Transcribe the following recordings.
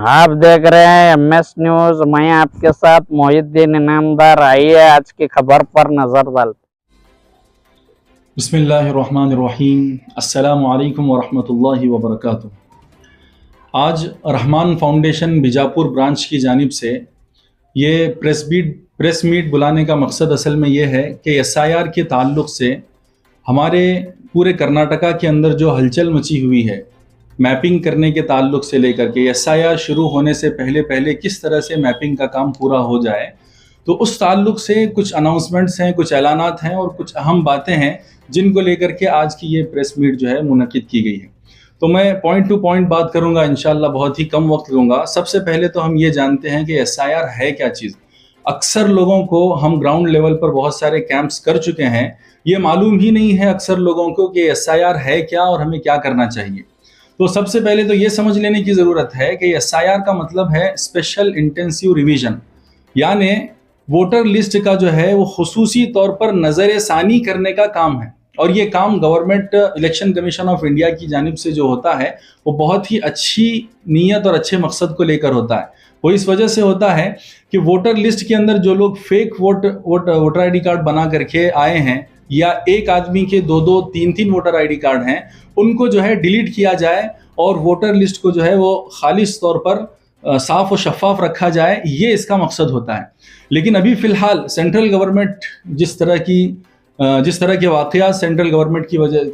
आप देख रहे हैं MS न्यूज। मैं आपके साथ मोहिउद्दीन इनामदार। आइए आज की खबर पर नजर डालते। बिस्मिल्लाहिर्रहमानिर्रहीम। अस्सलामु अलैकुम वरहमतुल्लाहि वबरकातुहू। आज रहमान फाउंडेशन बीजापुर ब्रांच की जानिब से ये प्रेस मीट बुलाने का मकसद असल में ये है कि SIR के ताल्लुक़ से हमारे पूरे कर्नाटका के अंदर जो हलचल मची हुई है, मैपिंग करने के ताल्लुक़ से लेकर के SIR शुरू होने से पहले पहले किस तरह से मैपिंग का काम पूरा हो जाए, तो उस ताल्लुक़ से कुछ अनाउंसमेंट्स हैं, कुछ ऐलानात हैं और कुछ अहम बातें हैं जिनको लेकर के आज की ये प्रेस मीट जो है मुनक़िद की गई है। तो मैं पॉइंट टू पॉइंट बात करूंगा, इंशाल्लाह बहुत ही कम वक्त लूँगा। सबसे पहले तो हम ये जानते हैं कि SIR है क्या चीज़। अक्सर लोगों को, हम ग्राउंड लेवल पर बहुत सारे कैंप्स कर चुके हैं, ये मालूम ही नहीं है अक्सर लोगों को कि SIR है क्या और हमें क्या करना चाहिए। तो सबसे पहले तो ये समझ लेने की ज़रूरत है कि SIR का मतलब है स्पेशल इंटेंसिव रिवीजन, यानी वोटर लिस्ट का जो है वो खुसूसी तौर पर नज़र सानी करने का काम है। और ये काम government election commission of India की जानिब से जो होता है वो बहुत ही अच्छी नीयत और अच्छे मकसद को लेकर होता है। वो इस वजह से होता है कि वोटर लिस्ट के अंदर जो लोग फेक वोटर ID कार्ड बना करके आए हैं, या एक आदमी के दो दो तीन तीन वोटर ID कार्ड हैं, उनको जो है डिलीट किया जाए और वोटर लिस्ट को जो है वो खालिस तौर पर साफ और शफाफ रखा जाए, ये इसका मकसद होता है। लेकिन अभी फ़िलहाल सेंट्रल गवर्नमेंट जिस तरह के वाक़यात सेंट्रल गवर्नमेंट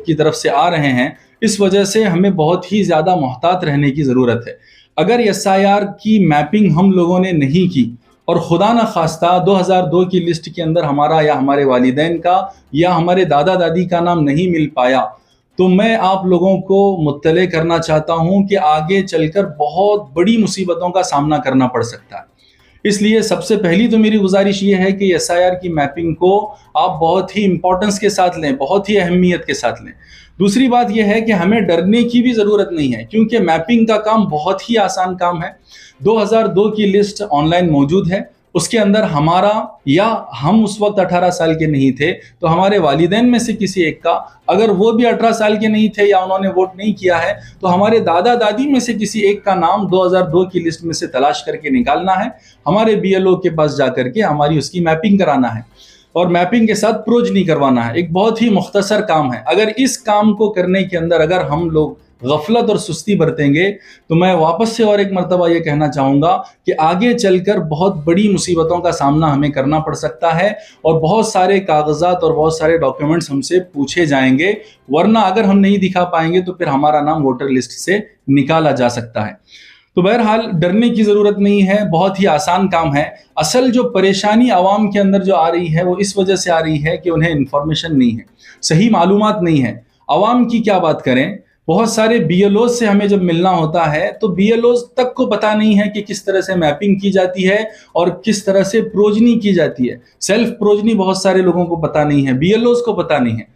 की तरफ से आ रहे हैं, इस वजह से हमें बहुत ही ज़्यादा मोहतात रहने की ज़रूरत है। अगर SIR की मैपिंग हम लोगों ने नहीं की और खुदा न खास्ता 2002 की लिस्ट के अंदर हमारा या हमारे वालिदैन का या हमारे दादा दादी का नाम नहीं मिल पाया, तो मैं आप लोगों को मुत्तले करना चाहता हूं कि आगे चलकर बहुत बड़ी मुसीबतों का सामना करना पड़ सकता है। इसलिए सबसे पहली तो मेरी गुजारिश ये है कि SIR की मैपिंग को आप बहुत ही इम्पोर्टेंस के साथ लें, बहुत ही अहमियत के साथ लें। दूसरी बात यह है कि हमें डरने की भी ज़रूरत नहीं है, क्योंकि मैपिंग का काम बहुत ही आसान काम है। 2002 की लिस्ट ऑनलाइन मौजूद है, उसके अंदर हमारा, या हम उस वक्त 18 साल के नहीं थे तो हमारे वालिदैन में से किसी एक का, अगर वो भी 18 साल के नहीं थे या उन्होंने वोट नहीं किया है, तो हमारे दादा दादी में से किसी एक का नाम 2002 की लिस्ट में से तलाश करके निकालना है, हमारे BLO के पास जाकर के हमारी उसकी मैपिंग कराना है और मैपिंग के साथ प्रोजनी करवाना है। एक बहुत ही मुख्तसर काम है। अगर इस काम को करने के अंदर अगर हम लोग गफलत और सुस्ती बरतेंगे, तो मैं वापस से और एक मरतबा ये कहना चाहूँगा कि आगे चलकर बहुत बड़ी मुसीबतों का सामना हमें करना पड़ सकता है और बहुत सारे कागजात और बहुत सारे डॉक्यूमेंट्स हमसे पूछे जाएंगे, वरना अगर हम नहीं दिखा पाएंगे तो फिर हमारा नाम वोटर लिस्ट से निकाला जा सकता है। तो बहरहाल डरने की ज़रूरत नहीं है, बहुत ही आसान काम है। असल जो परेशानी आवाम के अंदर जो आ रही है वो इस वजह से आ रही है कि उन्हें इन्फॉर्मेशन नहीं है, सही मालूमात नहीं है। आवाम की क्या बात करें, बहुत सारे BLOs से हमें जब मिलना होता है तो BLOs तक को पता नहीं है कि किस तरह से मैपिंग की जाती है और किस तरह से प्रोजनी की जाती है। सेल्फ प्रोजनी बहुत सारे लोगों को पता नहीं है, BLOs को पता नहीं है।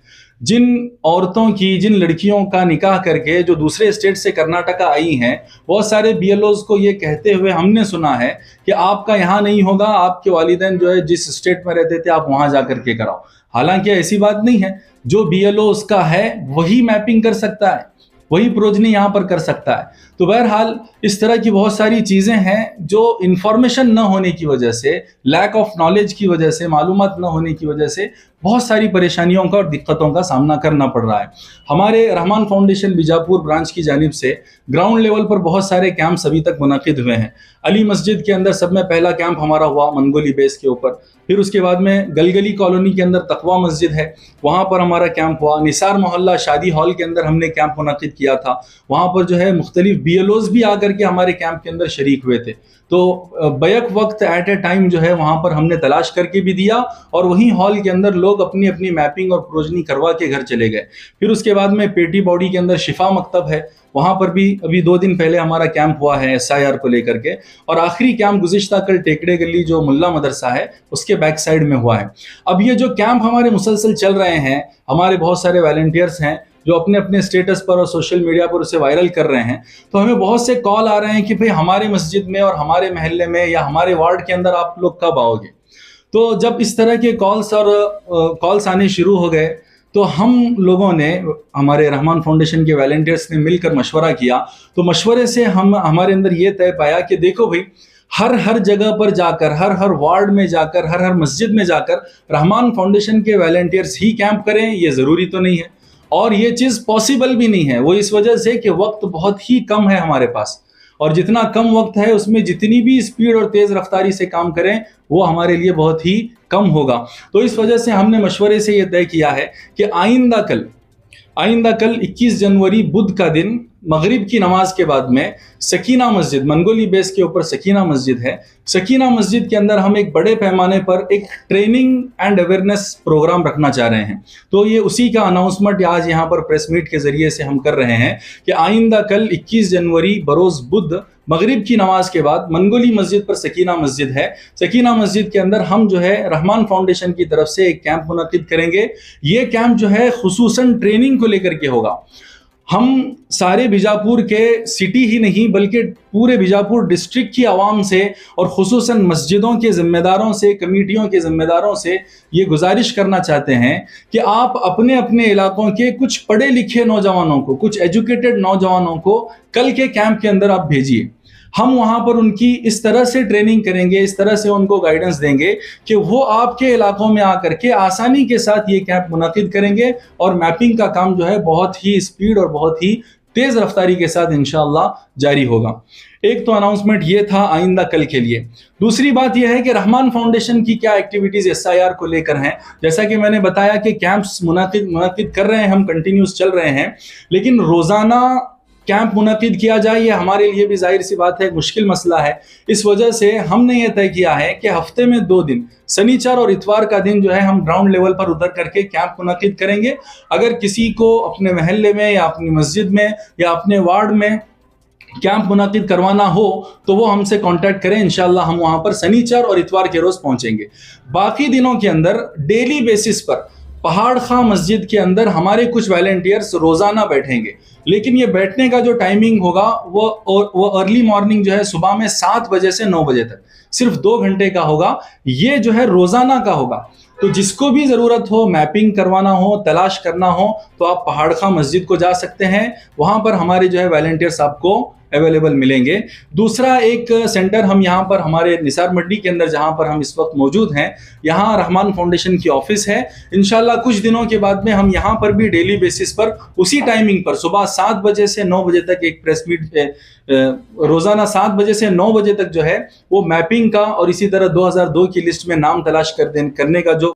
जिन औरतों की, जिन लड़कियों का निकाह करके जो दूसरे स्टेट से कर्नाटका आई हैं, बहुत सारे BLOs को ये कहते हुए हमने सुना है कि आपका यहाँ नहीं होगा, आपके वालिदैन जो है जिस स्टेट में रहते थे आप वहाँ जा करके कराओ। हालांकि ऐसी बात नहीं है, जो BLO उसका है वही मैपिंग कर सकता है, वही प्रोजनी यहाँ पर कर सकता है। तो बहरहाल इस तरह की बहुत सारी चीज़ें हैं जो इन्फॉर्मेशन न होने की वजह से, लैक ऑफ नॉलेज की वजह से, मालूमात न होने की वजह से बहुत सारी परेशानियों का और दिक्कतों का सामना करना पड़ रहा है। हमारे रहमान फाउंडेशन बीजापुर ब्रांच की जानिब से ग्राउंड लेवल पर बहुत सारे कैंप्स अभी तक मुनक़िद हुए हैं। अली मस्जिद के अंदर सब में पहला कैंप हमारा हुआ मनगोली बेस के ऊपर, फिर उसके बाद में गलगली कॉलोनी के अंदर तकवा मस्जिद है, वहाँ पर हमारा कैंप हुआ। निसार मोहल्ला शादी हॉल के अंदर हमने कैंप मुनक़िद किया था, वहाँ पर जो है मुख्तलिफ BLOs भी आकर के हमारे कैंप के अंदर शरीक हुए थे। तो बैक वक्त एट ए टाइम जो है वहाँ पर हमने तलाश करके भी दिया और वहीं हॉल के अंदर लोग अपनी अपनी मैपिंग और प्रोजनी करवा के घर चले गए। फिर उसके बाद में पेटी बॉडी के अंदर शिफा मकतब है, वहाँ पर भी अभी 2 दिन पहले हमारा कैंप हुआ है SIR को लेकर के, और आखिरी कैंप गुज़िश्ता कल टेकड़े गली जो मुल्ला मदरसा है उसके बैक साइड में हुआ है। अब ये जो कैंप हमारे मुसलसल चल रहे हैं, हमारे बहुत सारे वॉलंटियर्स हैं जो अपने अपने स्टेटस पर और सोशल मीडिया पर उसे वायरल कर रहे हैं, तो हमें बहुत से कॉल आ रहे हैं कि भाई हमारे मस्जिद में और हमारे महल्ले में या हमारे वार्ड के अंदर आप लोग कब आओगे। तो जब इस तरह के कॉल्स आने शुरू हो गए तो हम लोगों ने, हमारे रहमान फाउंडेशन के वॉलंटियर्स ने मिलकर मशवरा किया। तो मशवरे से हमारे अंदर ये तय पाया कि देखो भाई, हर जगह पर जाकर, हर वार्ड में जाकर, हर मस्जिद में जाकर रहमान फाउंडेशन के वॉलंटियर्स ही कैंप करें, ये ज़रूरी तो नहीं है और ये चीज़ पॉसिबल भी नहीं है। वो इस वजह से कि वक्त बहुत ही कम है हमारे पास, और जितना कम वक्त है उसमें जितनी भी स्पीड और तेज़ रफ्तारी से काम करें वो हमारे लिए बहुत ही कम होगा। तो इस वजह से हमने मशवरे से ये तय किया है कि आइंदा कल 21 जनवरी बुध का दिन मगरिब की नमाज के बाद में सकीना मस्जिद, मंगोली बेस के ऊपर सकीना मस्जिद है, सकीना मस्जिद के अंदर हम एक बड़े पैमाने पर एक ट्रेनिंग एंड अवेयरनेस प्रोग्राम रखना चाह रहे हैं। तो ये उसी का अनाउंसमेंट आज यहाँ पर प्रेस मीट के जरिए से हम कर रहे हैं कि आइंदा कल 21 जनवरी बरोज बुध मगरिब की नमाज के बाद मंगोली मस्जिद पर सकीना मस्जिद है, सकीना मस्जिद के अंदर हम जो है रहमान फाउंडेशन की तरफ से एक कैंप मुनक्किद करेंगे। ये कैंप जो है खुसूसन ट्रेनिंग को लेकर के होगा। हम सारे बीजापुर के सिटी ही नहीं बल्कि पूरे बीजापुर डिस्ट्रिक्ट की आवाम से और खुसूसन मस्जिदों के ज़िम्मेदारों से, कमेटियों के ज़िम्मेदारों से ये गुजारिश करना चाहते हैं कि आप अपने अपने इलाकों के कुछ पढ़े लिखे नौजवानों को, कुछ एजुकेटेड नौजवानों को कल के कैंप के अंदर आप भेजिए। हम वहाँ पर उनकी इस तरह से ट्रेनिंग करेंगे, इस तरह से उनको गाइडेंस देंगे कि वो आपके इलाकों में आकर के आसानी के साथ ये कैंप मुनक्किद करेंगे और मैपिंग का काम जो है बहुत ही स्पीड और बहुत ही तेज़ रफ्तारी के साथ इंशाअल्लाह जारी होगा। एक तो अनाउंसमेंट ये था आइंदा कल के लिए। दूसरी बात यह है कि रहमान फाउंडेशन की क्या एक्टिविटीज़ SIR को लेकर हैं। जैसा कि मैंने बताया कि कैंप्स मुनक्किद कर रहे हैं, हम कंटिन्यूस चल रहे हैं, लेकिन रोज़ाना कैंप मुनक्किद किया जाए ये हमारे लिए भी जाहिर सी बात है मुश्किल मसला है। इस वजह से हमने ये तय किया है कि हफ्ते में 2 दिन, शनिचर और इतवार का दिन जो है हम ग्राउंड लेवल पर उतर करके कैंप मुनक्किद करेंगे। अगर किसी को अपने महल्ले में या अपनी मस्जिद में या अपने वार्ड में कैंप मुनक्किद करवाना हो तो वो हमसे कांटेक्ट करें, इंशाल्लाह हम वहाँ पर शनिचर और इतवार के रोज़ पहुँचेंगे। बाकी दिनों के अंदर डेली बेसिस पर पहाड़ खां मस्जिद के अंदर हमारे कुछ वॉलंटियर्स रोज़ाना बैठेंगे, लेकिन ये बैठने का जो टाइमिंग होगा वो अर्ली मॉर्निंग जो है सुबह में 7 बजे से 9 बजे तक, सिर्फ 2 घंटे का होगा। ये जो है रोज़ाना का होगा। तो जिसको भी ज़रूरत हो, मैपिंग करवाना हो, तलाश करना हो, तो आप पहाड़ खां मस्जिद को जा सकते हैं। वहाँ पर हमारे जो है वॉलंटियर्स आपको अवेलेबल मिलेंगे। दूसरा एक सेंटर हम यहाँ पर हमारे निसार मंडी के अंदर जहाँ पर हम इस वक्त मौजूद हैं, यहाँ रहमान फाउंडेशन की ऑफिस है। इंशाल्लाह कुछ दिनों के बाद में हम यहाँ पर भी डेली बेसिस पर उसी टाइमिंग पर सुबह 7 बजे से 9 बजे तक एक प्रेस मीट, रोज़ाना 7 बजे से 9 बजे तक जो है वो मैपिंग का और इसी तरह 2002 की लिस्ट में नाम तलाश करने का जो